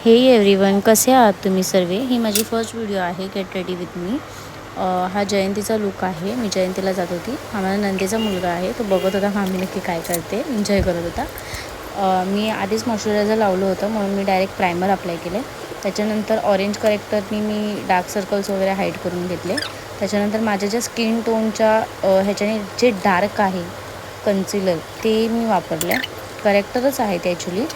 हे एव्हरीवन, कसे आहात तुम्ही सर्व? ही माझी फर्स्ट व्हिडिओ आहे गेट रेडी विथ मी. हा जयंतीचा लुक आहे. मी जयंतीला जात होती. हा माझा नंदेचा मुलगा आहे. तो बघत होता हा मी नक्की काय करते, एन्जॉय करत होता. मी आधीच मॉइश्चरायझर लावलं होतं म्हणून मी डायरेक्ट प्रायमर अप्लाय केले. त्याच्यानंतर ऑरेंज करेक्टरनी मी डार्क सर्कल्स वगैरे हाईड करून घेतले. त्याच्यानंतर माझ्या ज्या स्किन टोनच्या ह्याच्याने जे डार्क आहे कन्सिलर ते मी वापरलं. करेक्टरच आहे ते ॲक्च्युली.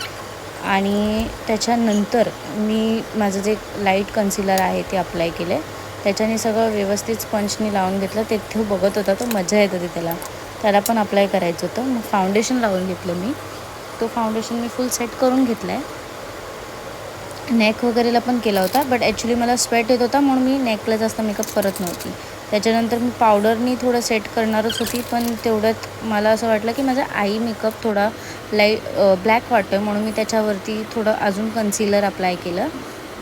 आणि त्याच्यानंतर मी माझं जे लाईट कन्सिलर आहे ते अप्लाय केले. त्याच्याने सगळं व्यवस्थित स्पंजनी लावून घेतलं. ते बघत होता तो, मजा येत होती त्याला पण अप्लाय करायचं होतं. मग फाउंडेशन लावून घेतलं मी. तो फाउंडेशन मी फुल सेट करून घेतला आहे. नेक वगैरेला पण केला होता, बट ॲक्च्युली मला स्वेट येत होता म्हणून मी नेकला जास्त मेकअप करत नव्हती. त्याच्यानंतर मी पावडरनी थोडं सेट करणारच होती, पण तेवढ्यात मला असं वाटलं की माझा आय मेकअप थोडा ब्लॅक वाटतो आहे म्हणून मी त्याच्यावरती थोडं अजून कन्सिलर अप्लाय केलं,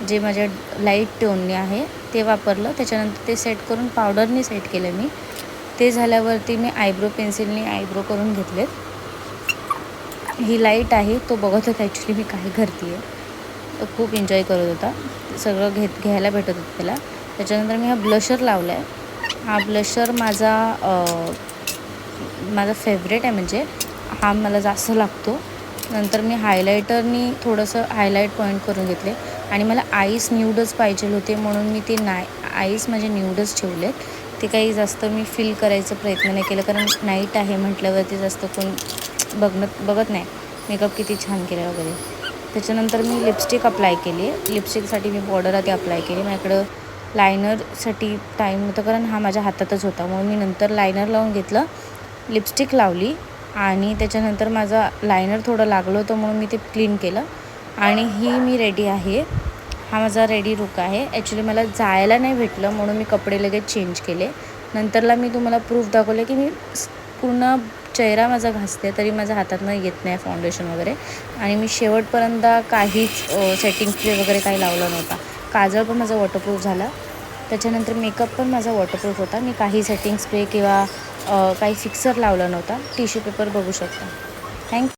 जे माझ्या लाईट टोनने आहे ते वापरलं. त्याच्यानंतर ते सेट करून पावडरनी सेट केलं मी. ते झाल्यावरती मी आयब्रो पेन्सिलनी आयब्रो करून घेतलेत. ही लाईट आहे, तो बघत होता ॲक्च्युली मी काय करते आहे. तो खूप एन्जॉय करत होता. सगळं घ्यायला भेटत होतं त्याला. त्याच्यानंतर मी हा ब्लशर लावला आहे. हा ब्लशर माझा फेवरेट आहे, म्हणजे हा मला जास्त लागतो. नंतर मी हायलायटरनी थोडंसं हायलाईट पॉईंट करून घेतले. आणि मला आईस न्यूडच पाहिजे होते म्हणून मी ते आईस माझे न्यूडच ठेवलेत. ते काही जास्त मी फिल करायचा प्रयत्न नाही केला, कारण नाईट आहे म्हटल्यावरती जास्त कोण बघत नाही मेकअप किती छान केला वगैरे. त्याच्यानंतर मी लिपस्टिक अप्लाय केली. लिपस्टिकसाठी मी बॉर्डर आधी अप्लाय केली. माझ्याकडं लायनरसाठी टाईम नव्हता, कारण हा माझ्या हातातच होता म्हणून मी नंतर लायनर लावून घेतलं. लिपस्टिक लावली आणि त्याच्यानंतर माझा लायनर थोडं लागलं होतं म्हणून मी ते क्लीन केलं. आणि मी रेडी आहे. हा माझा रेडी लुक आहे. ॲक्च्युली मला जायला नाही भेटलं म्हणून मी कपडे लगेच चेंज केले. नंतरला मी तुम्हाला प्रूफ दाखवले की मी पूर्ण चेहरा माझा घासते तरी माझ्या हातातनं येत नाही फाउंडेशन वगैरे. आणि मी शेवटपर्यंत काहीच सेटिंग स्प्रे वगैरे काही लावला नव्हता. काजळ पण माझा वॉटरप्रूफ झाला. त्याच्यानंतर मेकअप पण माझा वॉटरप्रूफ होता. मी काही सेटिंग स्प्रे किंवा काही फिक्सर लावला नव्हता. टिश्यू पेपर बघू शकता. थँक्यू.